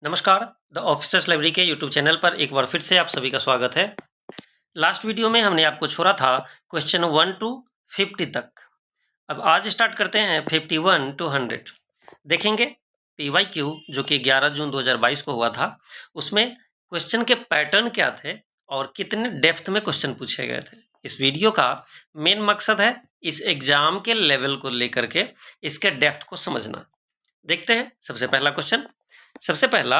नमस्कार, the officers library के YouTube channel पर एक बार फिर से आप सभी का स्वागत है। लास्ट वीडियो में हमने आपको छोड़ा था क्वेश्चन 1 टू 50 तक। अब आज स्टार्ट करते हैं 51 टू 100। देखेंगे PYQ जो कि 11 जून 2022 को हुआ था, उसमें क्वेश्चन के पैटर्न क्या थे और कितने डेप्थ में क्वेश्चन पूछे गए थे। इस वीडियो का मेन मकसद है इस एग्जाम के लेवल को लेकर के इसके डेप्थ को समझना। देखते हैं सबसे पहला क्वेश्चन। सबसे पहला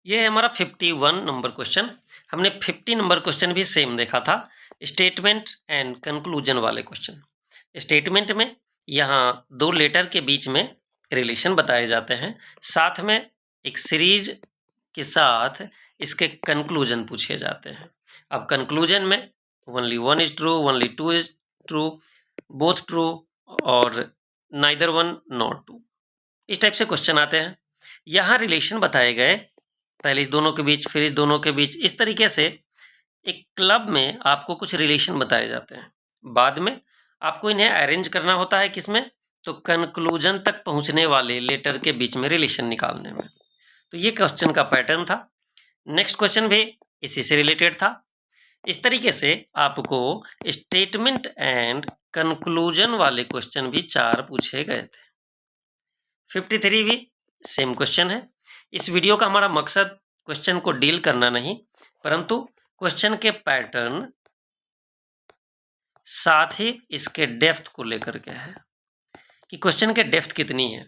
ये है हमारा 51 नंबर क्वेश्चन। हमने 50 नंबर क्वेश्चन भी सेम देखा था, स्टेटमेंट एंड कंक्लूजन वाले क्वेश्चन। स्टेटमेंट में यहाँ दो लेटर के बीच में रिलेशन बताए जाते हैं, साथ में एक सीरीज के साथ इसके कंक्लूजन पूछे जाते हैं। अब कंक्लूजन में only 1 is true, only 2 is true, both true और नाइदर वन नॉट ट्रू, इस टाइप से क्वेश्चन आते हैं। यहाँ रिलेशन बताए गए, पहले इस दोनों के बीच, फिर इस दोनों के बीच, इस तरीके से एक क्लब में आपको कुछ रिलेशन बताए जाते हैं। बाद में आपको इन्हें अरेंज करना होता है किसमें, तो कंक्लूजन तक पहुंचने वाले लेटर के बीच में रिलेशन निकालने में। तो ये क्वेश्चन का पैटर्न था। नेक्स्ट क्वेश्चन भी इसी से रिलेटेड था। इस तरीके से आपको स्टेटमेंट एंड कंक्लूजन वाले क्वेश्चन भी 4 पूछे गए थे। 53 भी सेम क्वेश्चन है। इस वीडियो का हमारा मकसद क्वेश्चन को डील करना नहीं, परंतु क्वेश्चन के पैटर्न साथ ही इसके डेप्थ को लेकर के है कि क्वेश्चन के डेप्थ कितनी है।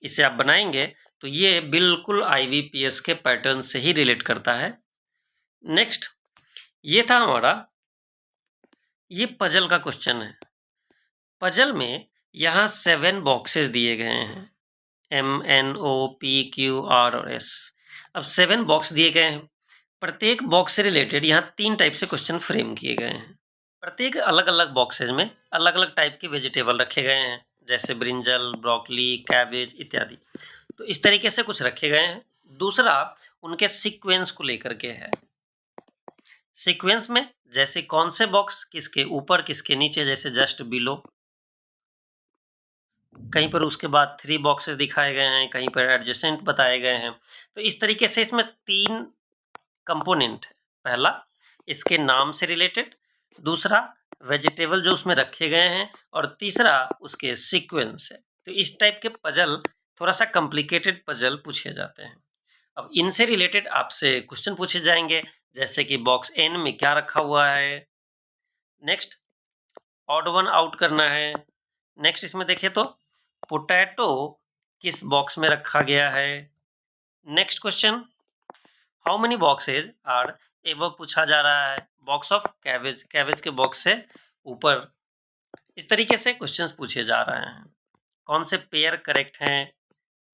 इसे आप बनाएंगे तो ये बिल्कुल IBPS के पैटर्न से ही रिलेट करता है। नेक्स्ट ये था हमारा, ये पजल का क्वेश्चन है। पजल में यहाँ 7 बॉक्सेस दिए गए हैं, MNOPQR और S। अब 7 बॉक्स दिए गए हैं, प्रत्येक बॉक्स से रिलेटेड यहाँ 3 टाइप से क्वेश्चन फ्रेम किए गए हैं। प्रत्येक अलग अलग बॉक्सेज में अलग अलग टाइप के वेजिटेबल रखे गए हैं, जैसे ब्रिंजल, ब्रोकली, कैबेज इत्यादि। तो इस तरीके से कुछ रखे गए हैं। दूसरा उनके सीक्वेंस को लेकर के है। सीक्वेंस में जैसे कौन से बॉक्स किसके ऊपर किसके नीचे, जैसे जस्ट बिलो, कहीं पर उसके बाद 3 बॉक्सेस दिखाए गए हैं, कहीं पर एडजेसेंट बताए गए हैं। तो इस तरीके से इसमें 3 कंपोनेंट है। पहला इसके नाम से रिलेटेड, दूसरा वेजिटेबल जो उसमें रखे गए हैं, और तीसरा उसके सीक्वेंस है। तो इस टाइप के पजल थोड़ा सा कॉम्प्लिकेटेड पजल पूछे जाते हैं। अब इनसे रिलेटेड आपसे क्वेश्चन पूछे जाएंगे, जैसे कि बॉक्स N में क्या रखा हुआ है। नेक्स्ट ऑड वन आउट करना है। नेक्स्ट इसमें देखें तो पोटैटो किस बॉक्स में रखा गया है। Next question how many boxes are above पूछा जा रहा है, बॉक्स ऑफ कैबेज, कैबेज के बॉक्स से ऊपर। इस तरीके से क्वेश्चंस पूछे जा रहे हैं, कौन से पेयर करेक्ट हैं,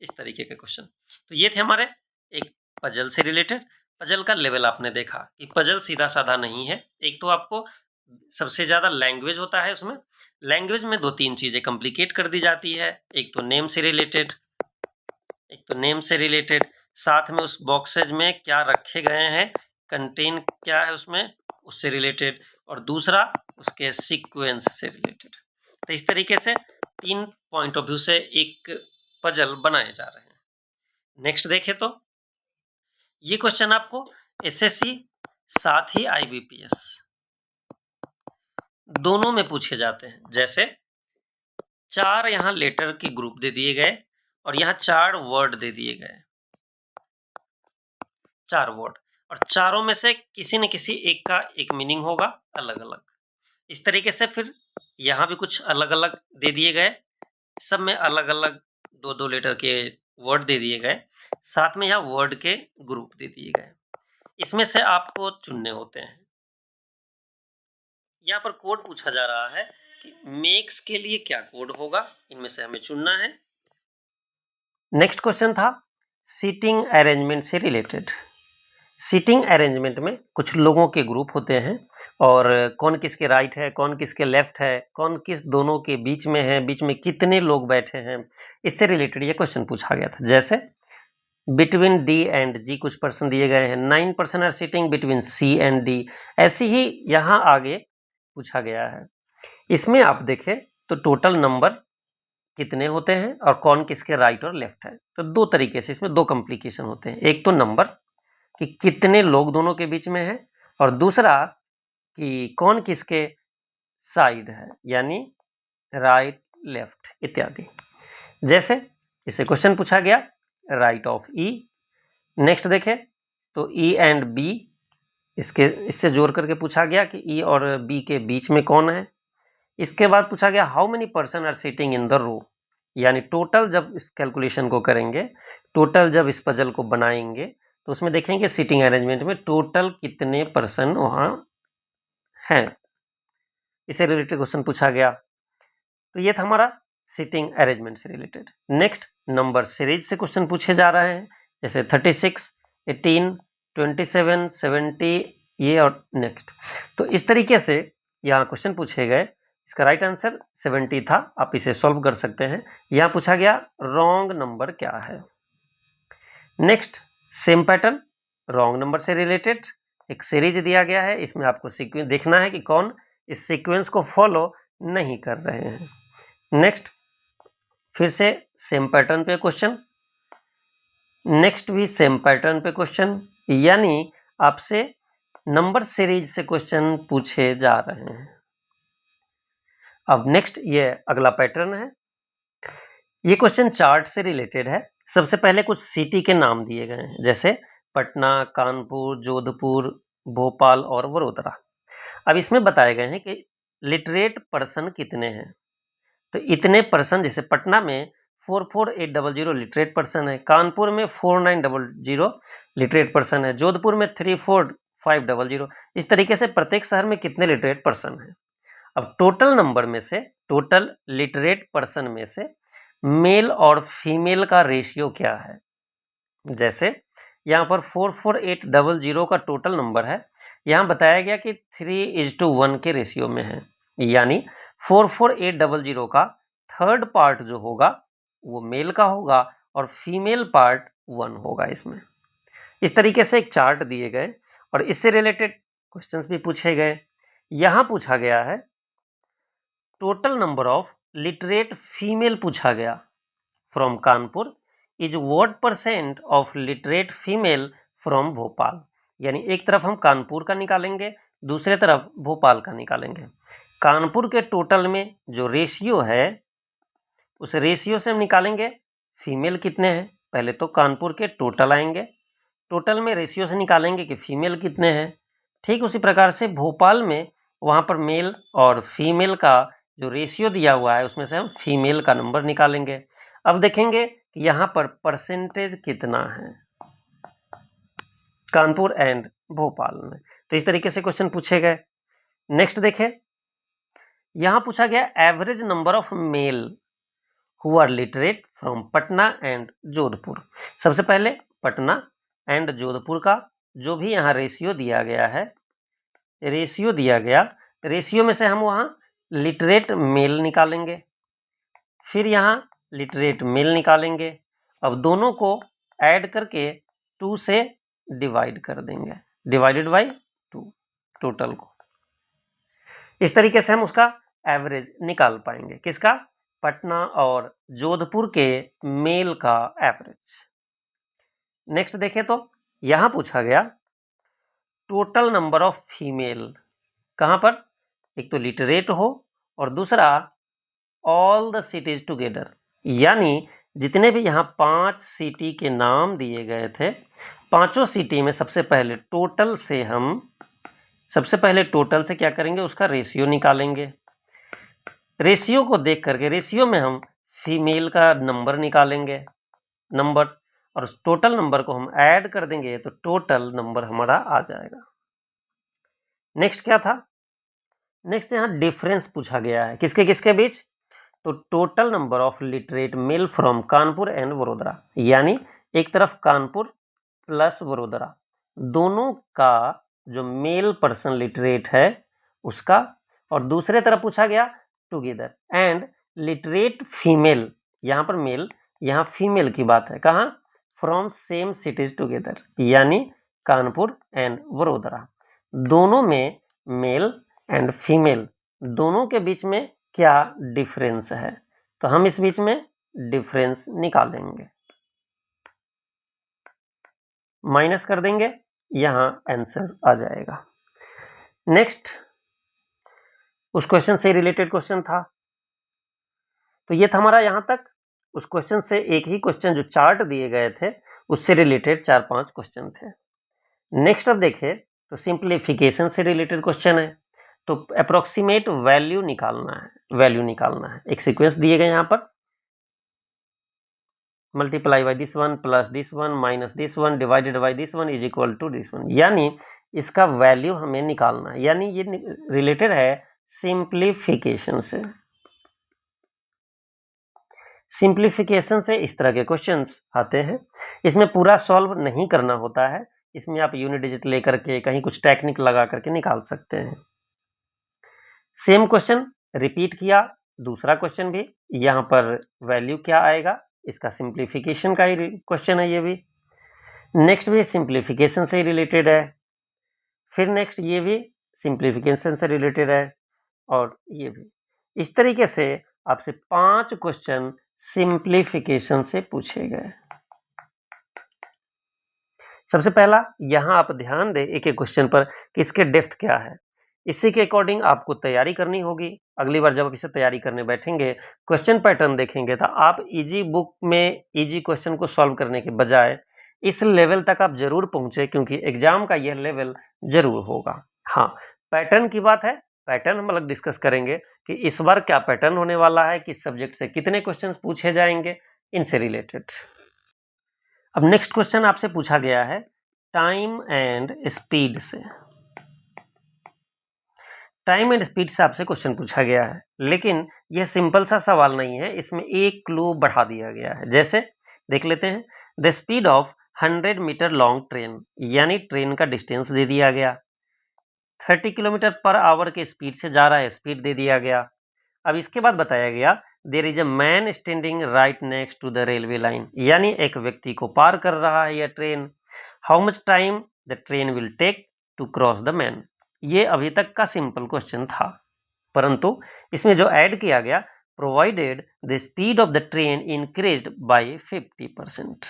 इस तरीके के क्वेश्चन। तो ये थे हमारे एक पजल से रिलेटेड। पजल का लेवल आपने देखा कि पजल सीधा साधा नहीं है। एक तो आपको सबसे ज्यादा लैंग्वेज होता है, उसमें लैंग्वेज में 2-3 चीजें कॉम्प्लिकेट कर दी जाती है। एक तो नेम से रिलेटेड, साथ में उस बॉक्सेज में क्या रखे गए हैं, कंटेन क्या है उसमें, उससे रिलेटेड, और दूसरा उसके सीक्वेंस से रिलेटेड। तो इस तरीके से 3 पॉइंट ऑफ व्यू से एक पजल बनाए जा रहे हैं। नेक्स्ट देखें तो ये क्वेश्चन आपको SSC साथ ही IBPS दोनों में पूछे जाते हैं। जैसे 4 यहाँ लेटर के ग्रुप दे दिए गए और यहाँ 4 वर्ड दे दिए गए, 4 वर्ड, और चारों में से किसी न किसी एक का एक मीनिंग होगा अलग अलग। इस तरीके से फिर यहाँ भी कुछ अलग अलग दे दिए गए, सब में अलग अलग 2-2 लेटर के वर्ड दे दिए गए, साथ में यहाँ वर्ड के ग्रुप दे दिए गए। इसमें से आपको चुनने होते हैं। यहाँ पर कोड पूछा जा रहा है कि मेक्स के लिए क्या कोड होगा, इनमें से हमें चुनना है। नेक्स्ट क्वेश्चन था सीटिंग अरेंजमेंट से रिलेटेड। सीटिंग अरेंजमेंट में कुछ लोगों के ग्रुप होते हैं, और कौन किसके राइट है, कौन किसके लेफ्ट है, कौन किस दोनों के बीच में है, बीच में कितने लोग बैठे हैं, इससे रिलेटेड ये क्वेश्चन पूछा गया था। जैसे बिटवीन D एंड G कुछ पर्सन दिए गए हैं, 9 person are sitting between C and D। ऐसे ही यहाँ आगे पूछा गया है। इसमें आप देखें तो टोटल नंबर कितने होते हैं और कौन किसके राइट और लेफ्ट है। तो दो तरीके से इसमें दो कॉम्प्लिकेशन होते हैं, एक तो नंबर कि कितने लोग दोनों के बीच में है, और दूसरा कि कौन किसके साइड है, यानी राइट लेफ्ट इत्यादि। जैसे इसे क्वेश्चन पूछा गया राइट ऑफ ई। नेक्स्ट देखें तो ई एंड बी, इससे जोड़ करके पूछा गया कि ई और बी के बीच में कौन है। इसके बाद पूछा गया how many person are sitting in the row, यानी टोटल जब इस कैलकुलेशन को करेंगे, टोटल जब इस पजल को बनाएंगे तो उसमें देखेंगे सिटिंग अरेंजमेंट में टोटल कितने पर्सन वहां हैं। इससे रिलेटेड क्वेश्चन पूछा गया। तो ये था हमारा सिटिंग अरेंजमेंट से रिलेटेड। नेक्स्ट नंबर सीरीज से क्वेश्चन पूछे जा रहे हैं, जैसे 36, 18, 27, 70 ये और नेक्स्ट। तो इस तरीके से यहाँ क्वेश्चन पूछे गए। इसका राइट आंसर 70 था, आप इसे सॉल्व कर सकते हैं। यहाँ पूछा गया रॉन्ग नंबर क्या है। Next same pattern, wrong number से रिलेटेड एक सीरीज दिया गया है, इसमें आपको सीक्वेंस देखना है कि कौन इस सीक्वेंस को फॉलो नहीं कर रहे हैं। नेक्स्ट फिर से सेम पैटर्न पे क्वेश्चन, नेक्स्ट भी सेम पैटर्न पे क्वेश्चन, यानी आपसे नंबर सीरीज से क्वेश्चन पूछे जा रहे हैं। अब नेक्स्ट ये अगला पैटर्न है। ये क्वेश्चन चार्ट से रिलेटेड है। सबसे पहले कुछ सिटी के नाम दिए गए हैं, जैसे पटना, कानपुर, जोधपुर, भोपाल और वडोदरा। अब इसमें बताए गए हैं कि लिटरेट पर्सन कितने हैं। तो इतने पर्सन, जैसे पटना में 44800 लिटरेट पर्सन है, कानपुर में 4900 लिटरेट पर्सन है, जोधपुर में 34500। इस तरीके से प्रत्येक शहर में कितने लिटरेट पर्सन हैं। अब टोटल नंबर में से, टोटल लिटरेट पर्सन में से मेल और फीमेल का रेशियो क्या है। जैसे यहाँ पर 44800 का टोटल नंबर है, यहाँ बताया गया कि 3:1 के रेशियो में है, यानी 44800 का थर्ड पार्ट जो होगा वो मेल का होगा और फीमेल पार्ट 1 होगा इसमें। इस तरीके से एक चार्ट दिए गए और इससे रिलेटेड क्वेश्चंस भी पूछे गए। यहाँ पूछा गया है total number of literate female पूछा गया from Kanpur is what percent of literate female from Bhopal. यानी एक तरफ हम कानपुर का निकालेंगे, दूसरे तरफ भोपाल का निकालेंगे। कानपुर के टोटल में जो रेशियो है उस रेशियो से हम निकालेंगे फीमेल कितने हैं। पहले तो कानपुर के टोटल आएंगे, टोटल में रेशियो से निकालेंगे कि फीमेल कितने हैं। ठीक उसी प्रकार से भोपाल में वहाँ पर मेल और फीमेल का जो रेशियो दिया हुआ है उसमें से हम फीमेल का नंबर निकालेंगे। अब देखेंगे कि यहाँ पर परसेंटेज कितना है कानपुर एंड भोपाल में। तो इस तरीके से क्वेश्चन पूछे गए। नेक्स्ट देखें, यहाँ पूछा गया average number of male who are literate from Patna and Jodhpur. सबसे पहले पटना एंड जोधपुर का जो भी यहाँ रेशियो दिया गया है, रेशियो दिया गया, रेशियो में से हम वहाँ लिटरेट मेल निकालेंगे, फिर यहाँ लिटरेट मेल निकालेंगे। अब दोनों को ऐड करके 2 से डिवाइड कर देंगे, डिवाइडेड बाई 2 टोटल को। इस तरीके से हम उसका एवरेज निकाल पाएंगे, किसका, पटना और जोधपुर के मेल का एवरेज। नेक्स्ट देखें तो यहां पूछा गया टोटल नंबर ऑफ फीमेल, कहां पर, एक तो लिटरेट हो और दूसरा ऑल द सिटीज टुगेदर, यानी जितने भी यहाँ 5 सिटी के नाम दिए गए थे, पांचों सिटी में सबसे पहले टोटल से क्या करेंगे, उसका रेशियो निकालेंगे। रेशियो को देख करके, रेशियो में हम फीमेल का नंबर निकालेंगे, नंबर, और उस टोटल नंबर को हम ऐड कर देंगे तो टोटल नंबर हमारा आ जाएगा। नेक्स्ट क्या था, नेक्स्ट यहाँ डिफरेंस पूछा गया है, किसके किसके बीच, तो total number of literate male from Kanpur and Vadodara, यानी एक तरफ कानपुर प्लस वडोदरा, दोनों का जो मेल पर्सन लिटरेट है उसका, और दूसरे तरफ पूछा गया टुगेदर एंड लिटरेट फीमेल, यहाँ पर मेल, यहाँ फीमेल की बात है, कहाँ, फ्रॉम सेम सिटीज टुगेदर, यानी कानपुर एंड वडोदरा, दोनों में मेल एंड फीमेल दोनों के बीच में क्या डिफरेंस है, तो हम इस बीच में डिफरेंस निकालेंगे, माइनस कर देंगे, यहां आंसर आ जाएगा। नेक्स्ट, उस क्वेश्चन से रिलेटेड क्वेश्चन था, तो ये था हमारा यहां तक। उस क्वेश्चन से एक ही क्वेश्चन जो चार्ट दिए गए थे उससे रिलेटेड 4-5 क्वेश्चन थे। नेक्स्ट अब देखें तो सिंप्लीफिकेशन से रिलेटेड क्वेश्चन है, तो अप्रोक्सीमेट वैल्यू निकालना है। एक सीक्वेंस दिए गए यहां पर, multiply by this one plus this one minus this one divided by this one is equal to this one, यानी इसका वैल्यू हमें निकालना है, यानी ये रिलेटेड है सिंप्लीफिकेशन से। सिंप्लीफिकेशन से इस तरह के क्वेश्चंस आते हैं। इसमें पूरा सॉल्व नहीं करना होता है, इसमें आप यूनिट डिजिट लेकर के कहीं कुछ टेक्निक लगा करके निकाल सकते हैं। सेम क्वेश्चन रिपीट किया, दूसरा क्वेश्चन भी, यहां पर वैल्यू क्या आएगा, इसका सिंप्लीफिकेशन का ही क्वेश्चन है ये भी। नेक्स्ट भी सिंप्लीफिकेशन से रिलेटेड है, फिर नेक्स्ट ये भी सिंप्लीफिकेशन से रिलेटेड है, और ये भी। इस तरीके से आपसे 5 क्वेश्चन सिंप्लीफिकेशन से पूछे गए। सबसे पहला यहां आप ध्यान दें एक एक क्वेश्चन पर कि इसके डेप्थ क्या है, इसी के अकॉर्डिंग आपको तैयारी करनी होगी। अगली बार जब आप इसे तैयारी करने बैठेंगे, क्वेश्चन पैटर्न देखेंगे, तो आप इजी बुक में इजी क्वेश्चन को सॉल्व करने के बजाय इस लेवल तक आप जरूर पहुंचे, क्योंकि एग्जाम का यह लेवल जरूर होगा। हाँ, पैटर्न की बात है, पैटर्न हम अलग डिस्कस करेंगे कि इस बार क्या पैटर्न होने वाला है, किस सब्जेक्ट से कितने क्वेश्चन पूछे जाएंगे, इनसे रिलेटेड। अब नेक्स्ट क्वेश्चन आपसे पूछा गया है टाइम एंड स्पीड से। टाइम एंड स्पीड से आपसे क्वेश्चन पूछा गया है, लेकिन यह सिंपल सा सवाल नहीं है, इसमें एक क्लू बढ़ा दिया गया है। जैसे देख लेते हैं, the speed of 100 metre long train, यानी ट्रेन का डिस्टेंस दे दिया गया, 30 किलोमीटर पर आवर के स्पीड से जा रहा है, स्पीड दे दिया गया। अब इसके बाद बताया गया there is a man standing right next to the railway line, यानी एक व्यक्ति को पार कर रहा है यह train. How much time the train will take to cross the man. ये अभी तक का सिंपल क्वेश्चन था, परंतु इसमें जो ऐड किया गया, provided the speed of the train increased by 50%।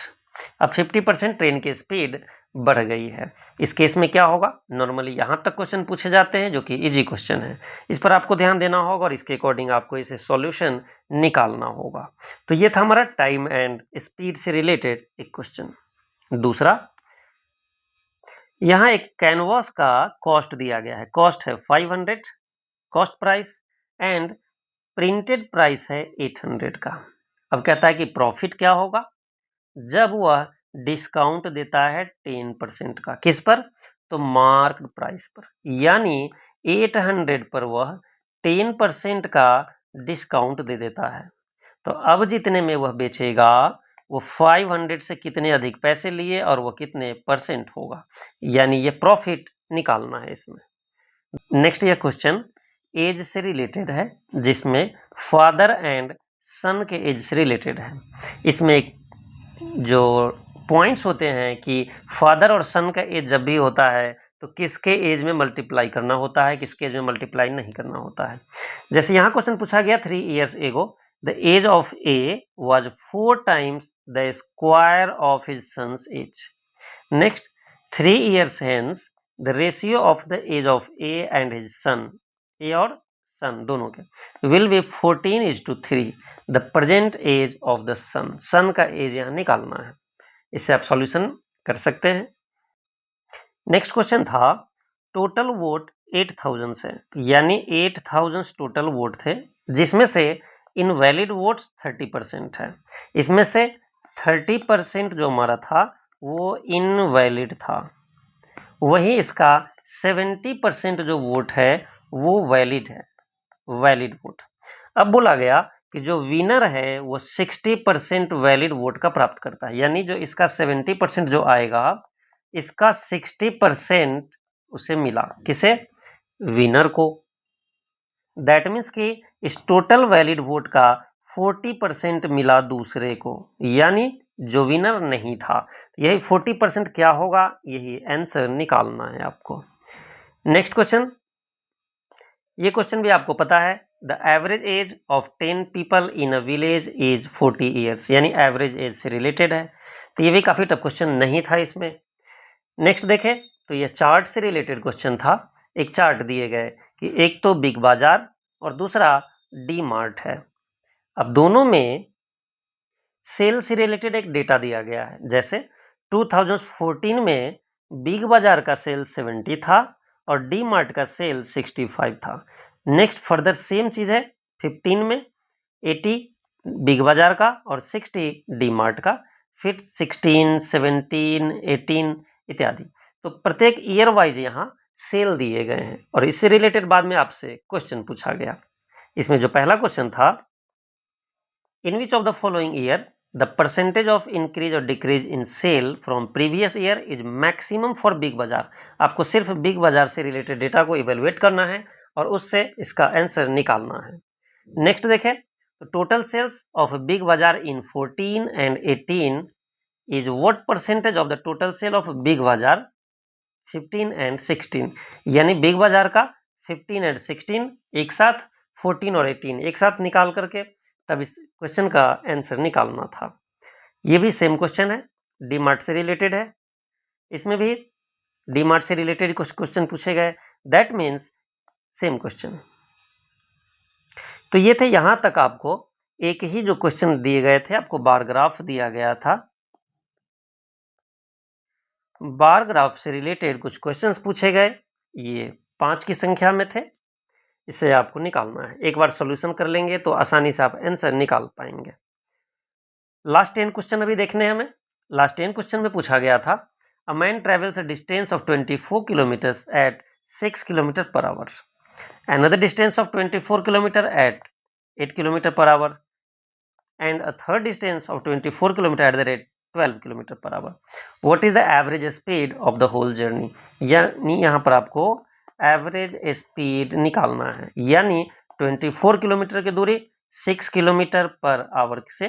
अब 50% ट्रेन की स्पीड बढ़ गई है। इस केस में क्या होगा, नॉर्मली यहां तक क्वेश्चन पूछे जाते हैं जो कि इजी क्वेश्चन है, इस पर आपको ध्यान देना होगा और इसके अकॉर्डिंग आपको इसे सॉल्यूशन निकालना होगा। तो ये था हमारा टाइम एंड स्पीड से रिलेटेड एक क्वेश्चन। दूसरा, यहां एक कैनवास का कॉस्ट दिया गया है, कॉस्ट है 500, cost price, and printed price है 800 का। अब कहता है कि प्रॉफिट क्या होगा जब वह डिस्काउंट देता है 10% का, किस पर, तो मार्क्ड प्राइस पर, यानी 800 पर वह 10% का डिस्काउंट दे देता है। तो अब जितने में वह बेचेगा वो 500 से कितने अधिक पैसे लिए और वो कितने परसेंट होगा, यानी ये प्रॉफिट निकालना है इसमें। नेक्स्ट ये क्वेश्चन एज से रिलेटेड है, जिसमें फादर एंड सन के एज से रिलेटेड है। इसमें एक जो पॉइंट्स होते हैं कि फादर और सन का एज जब भी होता है तो किसके एज में मल्टीप्लाई करना होता है, किसके एज में मल्टीप्लाई नहीं करना होता है। जैसे यहाँ क्वेश्चन पूछा गया 3 years ago the age of A was 4 times the square of his son's age. Next, 3 years hence the ratio of the age of A and his son, A और सन दोनों के, will be 14:3 the present age of the son. Son का age यहाँ निकालना है, इससे आप solution कर सकते हैं। नेक्स्ट क्वेश्चन था टोटल वोट 8000 से, यानी 8000 टोटल वोट थे, जिसमें से इनवैलिड वोट्स 30% है। इसमें से 30% जो हमारा था वो इनवैलिड था, वही इसका 70% जो वोट है वो वैलिड है, वैलिड वोट। अब बोला गया कि जो विनर है वो 60% वैलिड वोट का प्राप्त करता है, यानी जो इसका 70% जो आएगा, इसका 60% उसे मिला, किसे, विनर को। दैट मीन्स कि इस टोटल वैलिड वोट का 40% मिला दूसरे को, यानी जो विनर नहीं था। यही 40% क्या होगा, यही आंसर निकालना है आपको। नेक्स्ट क्वेश्चन, ये क्वेश्चन भी आपको पता है, the average age of 10 people in a village is 40 years, यानी एवरेज एज से रिलेटेड है। तो ये भी काफ़ी टफ क्वेश्चन नहीं था इसमें। नेक्स्ट देखें तो ये चार्ट से रिलेटेड क्वेश्चन था। एक चार्ट दिए गए कि एक तो बिग बाजार और दूसरा डी मार्ट है। अब दोनों में सेल से रिलेटेड एक डेटा दिया गया है। जैसे 2014 में बिग बाजार का सेल 70 था और डी मार्ट का सेल 65 था। नेक्स्ट फर्दर सेम चीज है 15 में 80 बिग बाजार का और 60 डी मार्ट का, फिर 16, 17, 18 इत्यादि। तो प्रत्येक ईयर वाइज यहाँ सेल दिए गए हैं और इससे रिलेटेड बाद में आपसे क्वेश्चन पूछा गया। इसमें जो पहला क्वेश्चन था, in which of the following year the percentage of increase or decrease in sale from previous year is maximum for big बाजार। आपको सिर्फ बिग बाजार से रिलेटेड डेटा को इवेलुएट करना है और उससे इसका आंसर निकालना है। नेक्स्ट देखें तो टोटल सेल्स ऑफ बिग बाजार इन 14 and 18 is what percentage of the total sale of big बाजार 15 एंड 16, यानी बिग बाजार का 15 एंड 16 एक साथ, 14 और 18 एक साथ निकाल करके तब इस क्वेश्चन का आंसर निकालना था। ये भी सेम क्वेश्चन है, डी मार्ट से रिलेटेड है। इसमें भी डी मार्ट से रिलेटेड कुछ क्वेश्चन पूछे गए, दैट मीन्स सेम क्वेश्चन। तो ये थे यहां तक आपको एक ही जो क्वेश्चन दिए गए थे, आपको बार ग्राफ दिया गया था। बार ग्राफ से रिलेटेड कुछ क्वेश्चंस पूछे गए, ये 5 की संख्या में थे। इसे आपको निकालना है। एक बार सॉल्यूशन कर लेंगे तो आसानी से आप आंसर निकाल पाएंगे। लास्ट 10 क्वेश्चन अभी देखने हैं हमें। लास्ट 10 क्वेश्चन में पूछा गया था, a man travels a distance of 24 kilometres at 6 kilometre per hour, another distance of 24 kilometer at 8 kilometer per hour and a third distance of 24 kilometer at the rate 12 kilometre per hour. What is the average speed of the whole journey, यानी यहाँ पर आपको average speed निकालना है। यानी 24 kilometre की दूरी 6 kilometre per our से,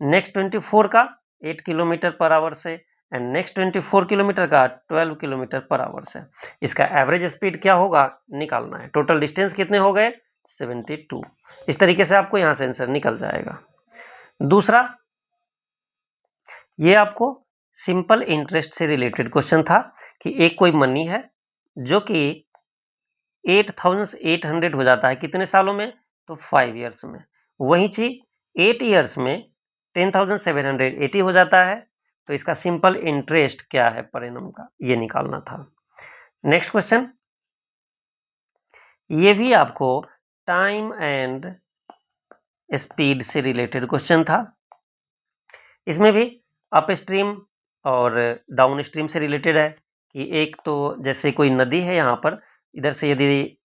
नेक्स्ट 24 का 8 किलोमीटर पर आवर से एंड नेक्स्ट 24 किलोमीटर का 12 किलोमीटर पर आवर से। इसका एवरेज स्पीड क्या होगा निकालना है। टोटल डिस्टेंस कितने हो गए 72। इस तरीके से आपको यहाँ से आंसर निकल जाएगा। दूसरा, ये आपको सिंपल इंटरेस्ट से रिलेटेड क्वेश्चन था कि एक कोई मनी है जो कि 8,800 हो जाता है कितने सालों में, तो 5 ईयर्स में। वही चीज 8 ईयर्स में 10,780 हो जाता है। तो इसका सिंपल इंटरेस्ट क्या है पर एनम का, ये निकालना था। नेक्स्ट क्वेश्चन, ये भी आपको टाइम एंड स्पीड से रिलेटेड क्वेश्चन था। इसमें भी अप स्ट्रीम और डाउन स्ट्रीम से रिलेटेड है कि एक तो जैसे कोई नदी है, यहाँ पर इधर से यदि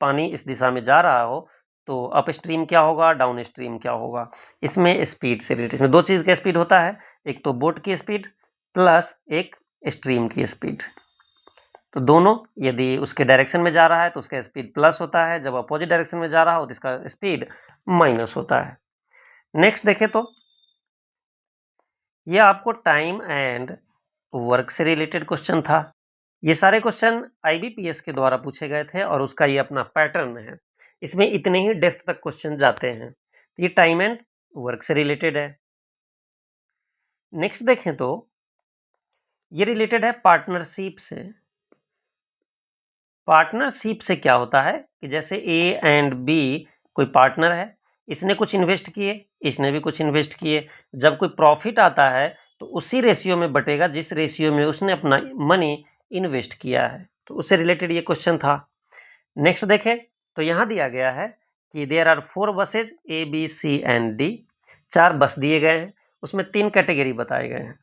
पानी इस दिशा में जा रहा हो तो अप स्ट्रीम क्या होगा, डाउन स्ट्रीम क्या होगा। इसमें स्पीड से रिलेटेड, इसमें दो चीज़ का स्पीड होता है, एक तो बोट की स्पीड प्लस एक स्ट्रीम की स्पीड। तो दोनों यदि उसके डायरेक्शन में जा रहा है तो उसका स्पीड प्लस होता है, जब अपोजिट डायरेक्शन में जा रहा हो तो इसका स्पीड माइनस होता है। नेक्स्ट देखें तो ये आपको टाइम एंड वर्क से रिलेटेड क्वेश्चन था। ये सारे क्वेश्चन आईबीपीएस के द्वारा पूछे गए थे और उसका ये अपना पैटर्न है। इसमें इतने ही डेप्थ तक क्वेश्चन जाते हैं। ये टाइम एंड वर्क से रिलेटेड है। नेक्स्ट देखें तो ये रिलेटेड है पार्टनरशिप से। पार्टनरशिप से क्या होता है कि जैसे ए एंड बी कोई पार्टनर है, इसने कुछ इन्वेस्ट किए, इसने भी कुछ इन्वेस्ट किए। जब कोई प्रॉफिट आता है तो उसी रेशियो में बटेगा जिस रेशियो में उसने अपना मनी इन्वेस्ट किया है। तो उससे रिलेटेड ये क्वेश्चन था। नेक्स्ट देखें तो यहाँ दिया गया है कि there are 4 buses A B C and D. 4 bus दिए गए हैं, उसमें 3 कैटेगरी बताए गए हैं।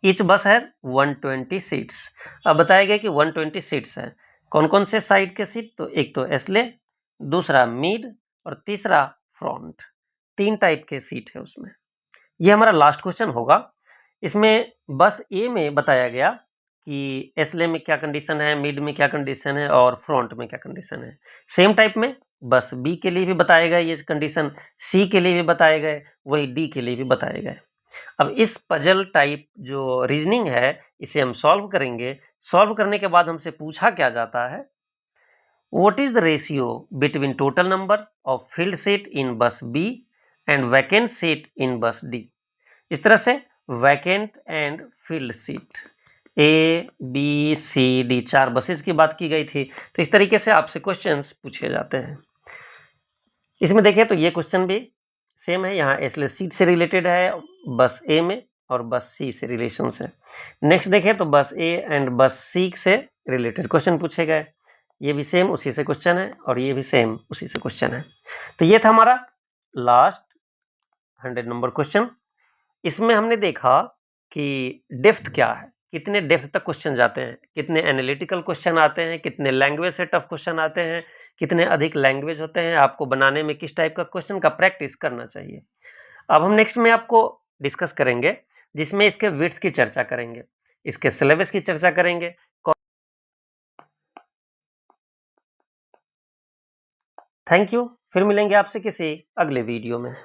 ईच बस है 120 सीट्स। अब बताया गया कि 120 सीट्स है। कौन कौन से साइड के सीट, तो एक तो एसले, दूसरा मिड और तीसरा फ्रंट। 3 टाइप के सीट है उसमें। ये हमारा लास्ट क्वेश्चन होगा। इसमें बस ए में बताया गया कि एसले में क्या कंडीशन है, मिड में क्या कंडीशन है और फ्रंट में क्या कंडीशन है। सेम टाइप में बस बी के लिए भी बताए गए ये कंडीशन, सी के लिए भी बताए गए, वही डी के लिए भी बताए गए। अब इस पजल टाइप जो रीजनिंग है इसे हम सॉल्व करेंगे। सॉल्व करने के बाद हमसे पूछा क्या जाता है, what is the ratio between total number of filled seat in bus B and vacant seat in bus D. इस तरह से vacant and filled seat A B C D 4 buses की बात की गई थी। तो इस तरीके से आपसे क्वेश्चंस पूछे जाते हैं। इसमें देखिए तो ये क्वेश्चन भी सेम है, यहाँ एसलेस सीट से रिलेटेड है बस ए में और बस सी से रिलेशन है। नेक्स्ट देखें तो बस ए एंड बस सी से रिलेटेड क्वेश्चन पूछे गए, ये भी सेम उसी से क्वेश्चन है और ये भी सेम उसी से क्वेश्चन है। तो ये था हमारा लास्ट 100 नंबर क्वेश्चन। इसमें हमने देखा कि डेप्थ क्या है, कितने डेप्थ तक क्वेश्चन जाते हैं, कितने एनालिटिकल क्वेश्चन आते हैं, कितने लैंग्वेज से टफ क्वेश्चन आते हैं, कितने अधिक लैंग्वेज होते हैं, आपको बनाने में किस टाइप का क्वेश्चन का प्रैक्टिस करना चाहिए। अब हम नेक्स्ट में आपको डिस्कस करेंगे जिसमें इसके विड्थ की चर्चा करेंगे, इसके सिलेबस की चर्चा करेंगे। थैंक यू, फिर मिलेंगे आपसे किसी अगले वीडियो में।